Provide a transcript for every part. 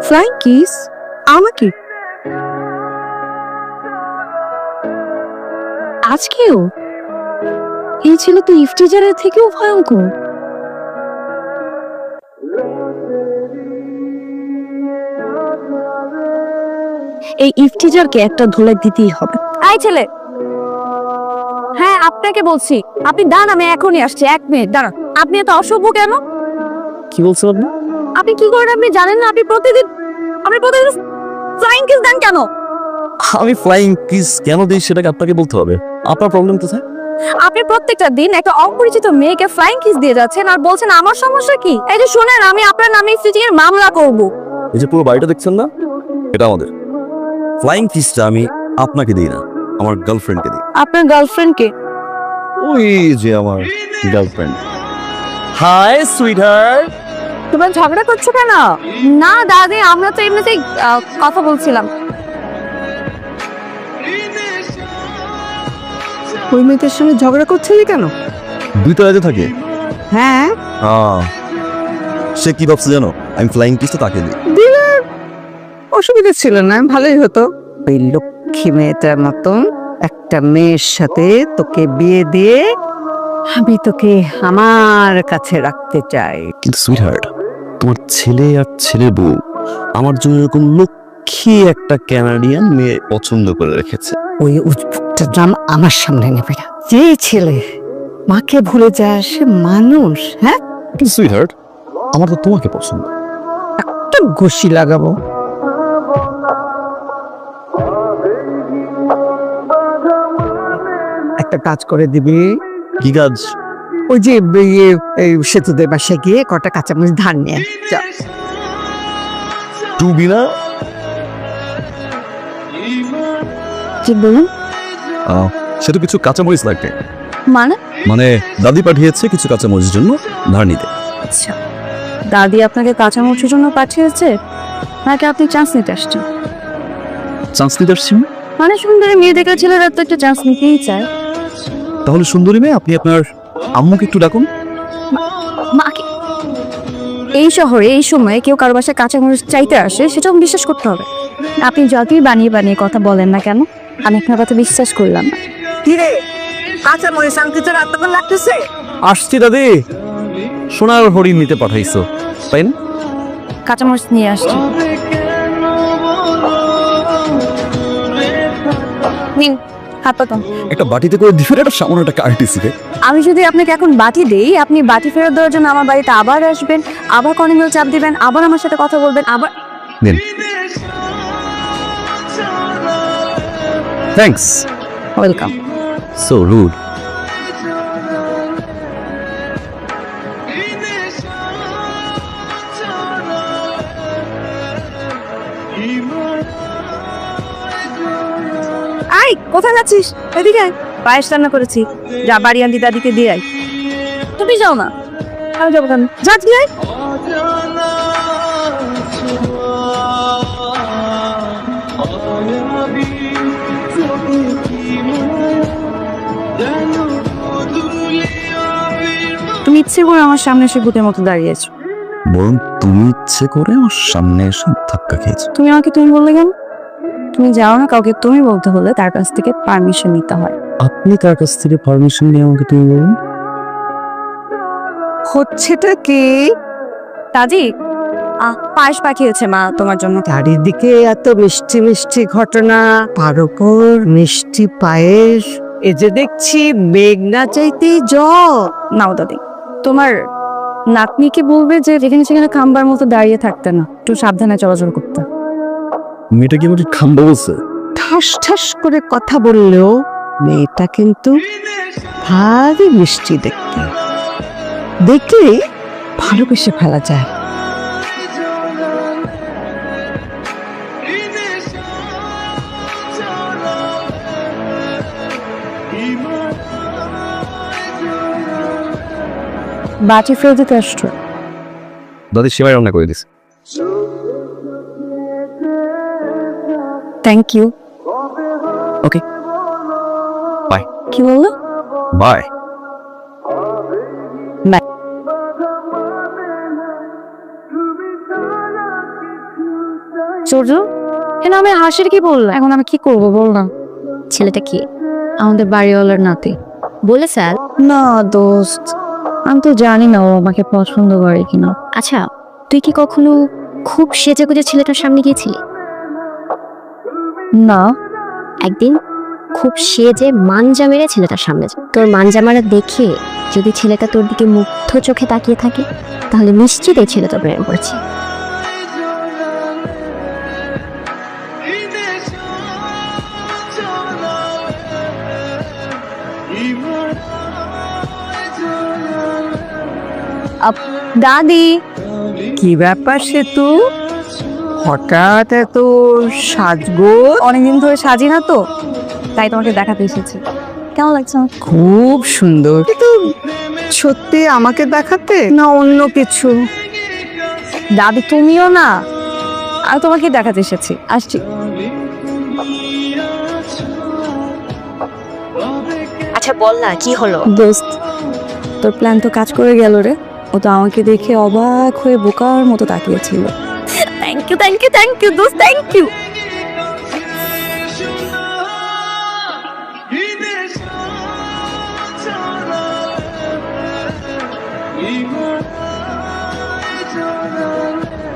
Flying kiss আমাকে আজকেও? এই ছেলে তো ইফতিজারের থেকেও ভয়ঙ্কর। এই ইফতিজারকে একটা ধুলাই দিতেই হবে। এই ছেলে, হ্যাঁ আপনাকে বলছি, আপনি দাঁড়ান, আমি এখনই আসছি, 1 মিনিট দাঁড়ান। আপনি এত অসভ্য কেন? কি বলছেন আপনি? আপনি কি করেন আপনি জানেন না? আপনি প্রতিদিন ফ্লাইং কিস দেন কেন? আমি ফ্লাইং কিস কেন দিই সেটাকে আপনাকে বলতে হবে। আপনার প্রবলেম কোথায়? আপনি প্রত্যেকটা দিন একটা অপরিচিত মেয়েকে ফ্লাইং কিস দিয়ে যাচ্ছেন আর বলছেন আমার সমস্যা কি? এই যে শুনেন, আমি আপনার নামে চিটিং এর মামলা করব। এই যে পুরো বাড়িটা দেখছেন না, এটা আমাদের। ফ্লাইং কিসটা আমি আপনাকে দিই না, আমার গার্লফ্রেন্ডকে দিই। আপনার গার্লফ্রেন্ড কে? ওই যে আমার গার্লফ্রেন্ড। High sweetheart. তোমরা ঝগড়া করছো কেন? না দাদি, আমরা তো এমনিতেই কথা বলছিলাম। ওই মেয়েদের সঙ্গে ঝগড়া করছিলি কেন? দুই তলাতে থাকে। হ্যাঁ, সে কি ভাবছে জানো, আমি ফ্লাইং কিসটা তাকে দিই। দিলে অসুবিধা ছিল না, ভালোই হতো। ওই লক্ষ্মী মেয়েটার মতন একটা মেয়ের সাথে তোকে বিয়ে দিয়ে আমি তোকে আমার কাছে রাখতে চাই। কিন্তু সুইটহার্ট, তোমার ছেলে আর ছেলের বউ আমার জন্য এরকম লক্ষ্মী একটা ক্যানাডিয়ান মেয়ে পছন্দ করে রেখেছে। ওই উজবুকটার নাম আমার সামনে নেবে না। যে ছেলে মাকে ভুলে যায় সে মানুষ? হ্যাঁ, কিন্তু সুইটহার্ট, আমার তো তোমাকে পছন্দ। একটা ঘষি লাগাবো। একটা কাজ করে দিবি, কি কাজ? ওই যে এই সেতুদের বাসায় গিয়ে কটা কাঁচামরিচ ধান নিয়ে চল। টুবি না? কি বলুন? সে তো কিছু কাঁচামরিচ লাগবে। মানে? মানে দাদি পাঠিয়েছে কিছু কাঁচামরিচের জন্য ধার নিতে। আচ্ছা, দাদি আপনাকে কাঁচামরিচের জন্য পাঠিয়েছে নাকি আপনি চান্স নিতে আসছেন? চান্স নিতে আসছি? মানে সুন্দরী মেয়ে দেখে ছেলেরা তো একটা চান্স নিতেই চায়। তাহলে সুন্দরী মেয়ে, আপনি আপনার আম্মুকে একটু ডাকুন। মাকে এই শহরে এই সময়ে কেউ কারো বাসায় কাঁচামরিচ চাইতে আসে সেটাও বিশ্বাস করতে হবে। আপনি যতই বানিয়ে বানিয়ে কথা বলেন না কেন, আমি আপনার কথা বিশ্বাস করলাম না। কি রে, কাঁচামরিচ আনতে তোর এতক্ষণ লাগতেছে? আসছি দাদি, সোনার হরিণ নিতে পাঠাইছো তাই না? কাঁচামরিচ নিয়ে আসছি, নিন হাত পাতাম। একটা বাটিতে করে দিবেন, একটা সামান্য একটা কার্টিসি রে। আমি যদি আপনাকে এখন বাটি দেই, আপনি বাটি ফেরত দেওয়ার জন্য আমার বাড়িতে আবার আসবেন, আবার কলিংবেল চাপ দিবেন, আবার আমার সাথে কথা বলবেন, আবার। নিন। থ্যাঙ্কস। ওয়েলকাম। So rude. আই, কোথায় যাচ্ছিস? এদিকে আয়। পায়েস রান্না করেছি, যা বাড়ি আনতি দাদিকে দিয়ে আয়। তুমি যাও না, আমি যাবো কেন? যা দিয়ে আয়। তুমি ইচ্ছে করে আমার সামনে এসে ভূতের মতো দাঁড়িয়েছো। বরং তুমি ইচ্ছে করে আমার সামনে এসে ধাক্কা খেয়েছো। তুমি আমাকে তুমি বললে কেন? তুমি যাও না, কাউকে তুমি বলতে হলে তার কাছ থেকে পারমিশন নিতে হয়। আপনি কার কাছ থেকে পারমিশন নিয়ে আমাকে তুমি বলুন? হচ্ছেটা কি? দাদি, পায়েস পাঠিয়েছে মা তোমার জন্য। চারিদিকে এত মিষ্টি মিষ্টি ঘটনা, তার উপর মিষ্টি পায়েস। এ যে দেখছি মেঘ না চাইতেই জল। নাও দাদি, তোমার নাতনিকে বলবে যে যেখানে সেখানে খাম্বার মতো দাঁড়িয়ে থাকতে না, একটু সাবধানে চলাচল করতে। মেয়েটা কি আমাকে খাম্বা বলছে? ঠাস ঠাস করে কথা বললেও মেয়েটা কিন্তু ভারী মিষ্টি দেখতে, দেখলে ভালোবেসে ফেলা যায়। বাটি ফেরত দিতে আসছো? দাদি সেবাই রান্না করে দিছে। Thank you. Okay bye. কি বললো? বাই। সূর্য, কেন আমি হাসির কি বললাম? এখন আমি কি করব বল না। ছেলেটা কি? আমাদের বাড়িওয়ালার নাতি। বলে স্যার? না দোস্ত, আমি তো জানি না ও আমাকে পছন্দ করে কিনা। আচ্ছা, তুই কি কখনো খুব সেজে গুজে ছেলেটার সামনে গিয়েছিলি? না। একদিন খুব সেজে মানজা মেরে ছেলেটার সামনে যা। তোর মানজা মারা দেখে যদি ছেলেটা তোর দিকে মুগ্ধ চোখে তাকিয়ে থাকে, তাহলে নিশ্চিত এই ছেলেটা প্রেম করছে। দাদি, কি ব্যাপার সেতু? হঠাৎ এত সাজগোজ? অনেকদিন ধরে সাজি না তো, তাই তোমাকে দেখাতে এসেছি। কেমন লাগছে আমার? খুব সুন্দর। কিন্তু সত্যি আমাকে দেখাতে না অন্য কিছু? দাদি তুমিও না, আর তোমাকে দেখাতে এসেছি। আসছি। আচ্ছা বল না, কি হলো? দোস্ত, তোর প্ল্যান তো কাজ করে গেল রে। ও তো আমাকে দেখে অবাক হয়ে বোকার মতো তাকিয়েছিল। Thank you thank you thank you দোস্ত, থ্যাংক ইউ।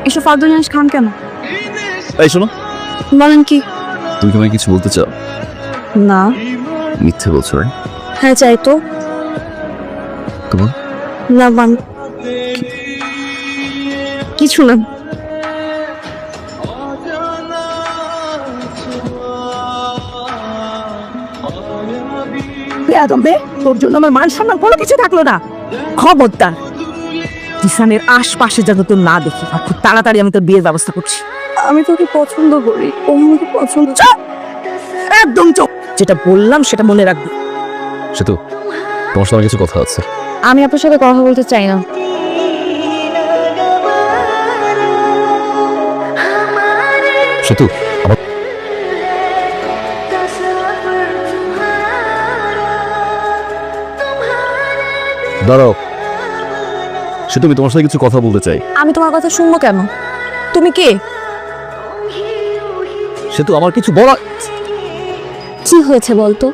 এসব ফালতু জিনিস খান কেন? এই শোনো, বলেন কি? তুমি কি আমায় কিছু বলতে চাও? না। মিথ্যে বলছো right? হ্যাঁ চাই তো। তোমার না বান, কিছু না। তোর জন্য আমার মান সম্মান কোনো কিছু থাকলো না। খবরদার, কিষানের আশপাশে যেন তোর না দেখি। আর খুব তাড়াতাড়ি আমি তোর বিয়ের ব্যবস্থা করছি। আমি তোকে পছন্দ করি, ও আমাকে পছন্দ। একদম চোখ, যেটা বললাম সেটা মনে রাখবি। সেতু, তোমার সাথে আমার কিছু কথা আছে। আমি আপনার সাথে কথা বলতে চাই না। সেতু, আমার দাঁড়াও। সেতু, আমি তোমার সাথে কিছু কথা বলতে চাই। আমি তোমার কথা শুনবো কেন? তুমি কে? সেতু, আমার কিছু বলা। কি হয়েছে বলতো?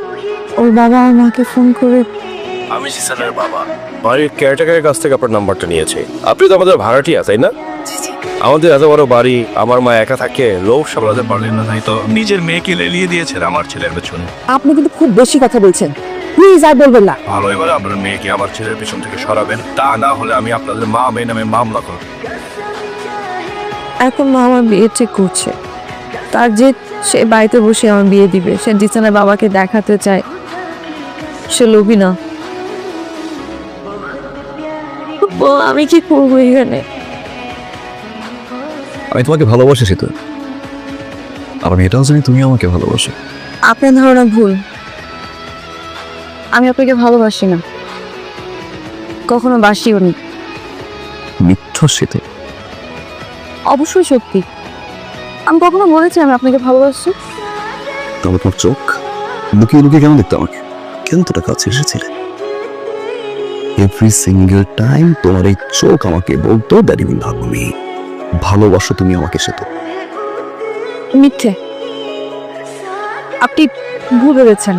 ওর বাবা আমাকে ফোন করে। আমি জিসানের বাবা, বাড়ির কেয়ারটেকারের কাছ থেকে আপনার নাম্বারটা নিয়েছি। আপনি তো আমাদের ভাড়াটিয়া, তাই না? আমাদের এত বড় বাড়ি, আমার মা একা থাকে, লোভ সামলাতে পারলেন না, তাই তো নিজের মেয়েকে লেলিয়ে দিয়েছেন আমার ছেলের পেছনে। আপনি কিন্তু খুব বেশি কথা বলছেন, প্লিজ আর বলবেন না। ভালো, এবার আপনার মেয়েকে আমার ছেলের পেছন থেকে সরাবেন, তা না হলে আমি আপনাদের মা মেয়ে নামে মামলা করব। এখন মা আমার বিয়ে ঠিক করছে। তার যে সে বাড়িতে বসে আমার বিয়ে দিবে, সে জিসানের বাবাকে দেখাতে চায় সে লোভী না। আমি কি করবো এখানে? আমি তোমাকে ভালোবাসি সেতু, আর আমি এটাও জানি তুমি আমাকে ভালোবাসো। আপনার ধারণা ভুল। আমি আপনাকে ভালোবাসি না, কখনো বাসিও নি। মিথ্য সেতু। অবশ্যই সত্যি। আমি কখনো বলেছি আমি আপনাকে ভালোবাসি? তবে তোমার চোখ লুকিয়ে লুকিয়ে কেন দেখতো আমাকে? কেন তোটা কাছে এসেছিলে? এভরি সিঙ্গেল টাইম তোমার এই চোখ আমাকে বলতো দ্যাট ইউ লাভ মি। ভালোবাসো তুমি আমাকে সেতু। মিথ্যে। আপনি ভুল ভেবেছেন।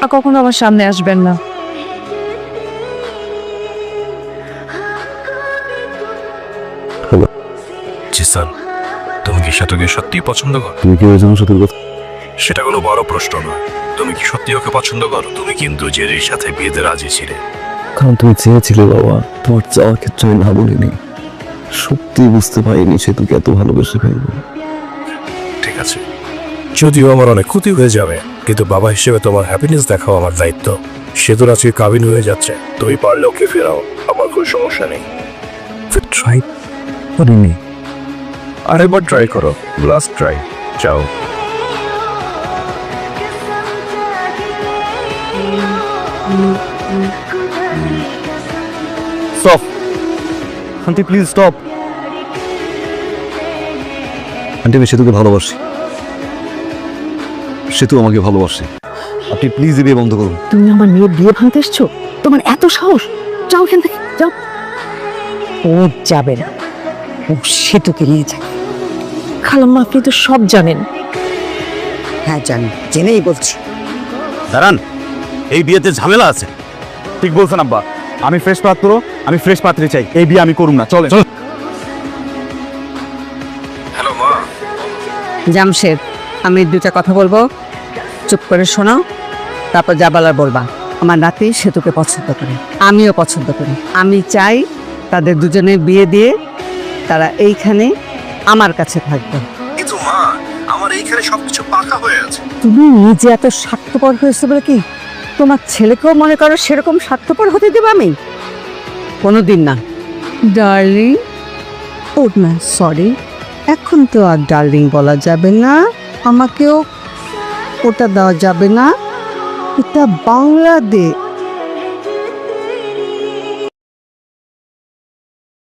আর কখনো আমার সামনে আসবেন না। জিসান, তুমি কি সেতুকে সত্যি পছন্দ করো? তুমি কি জানো সেতুর কথা? সেটা কোনো বড় প্রশ্ন নয়। তুমি কি সত্যি ওকে পছন্দ করো? তুমি কিন্তু জেরির সাথে বিয়েতে রাজি ছিলে। কারণ তুমি চেয়েছিলে বাবা, তোমার চাওয়ার ক্ষেত্রে আমি না বলিনি। সত্যি বুঝতে পারিনি সেতুকে এত ভালোবেসে ফেলবো। ঠিক আছে, যদিও আমার অনেক ক্ষতি হয়ে যাবে, কিন্তু বাবা হিসেবে তোমার হ্যাপিনেস দেখাও আমার দায়িত্ব। সেতুর আজকে কাবিন হয়ে যাচ্ছে, তুমি পারলে ওকে ফেরাও, আমার কোনো সমস্যা নেই। ট্রাই করিনি। আরেকবার ট্রাই করো, লাস্ট ট্রাই। যাও। Stop aunty, please stop. Aunty, আমি সেতুকে ভালোবাসি। সেতু আমাকে ভালোবাসে। আপনি প্লিজ বিয়ে বন্ধ করুন। তুমি আমার মেয়ের বিয়ে ভাঙতে এসছো? তোমার এত সাহস? যাও এখান থেকে, যাও। ও যাবে না, ও সেতুকে নিয়ে যাবে। খালাম্মা, আপনি তো সব জানেন। হ্যাঁ জানি, জেনেই বলছি। দাঁড়ান, এই বিয়েতে ঝামেলা আছে। ঠিক বলছেন আব্বা, আমি ফ্রেশ পাত্র, আমি ফ্রেশ পাত্রী চাই, এই বিয়ে আমি করুম না। চলে হ্যালো মা। জামশেদ, আমি দুটা কথা বলবো, চুপ করে শোনো, তারপর যা বলার বলবা। আমার নাতি সেতুকে পছন্দ করে, আমিও পছন্দ করি। আমি চাই তাদের দুজনের বিয়ে দিয়ে তারা এইখানে আমার কাছে থাকবে। কিন্তু মা, আমার এইখানে সবকিছু পাকা হয়ে আছে। তুমি নিজে এত স্বার্থপর হয়েছে বলে কি তোমার ছেলেকেও মনে করো সেরকম স্বার্থপর হতে দেব আমি? কোনোদিন না। ডার্লিং, ও না সরি, এখন তো আর ডার্লিং বলা যাবে না, আমাকেও ওটা দেওয়া যাবে না। এটা বাংলাদেশ।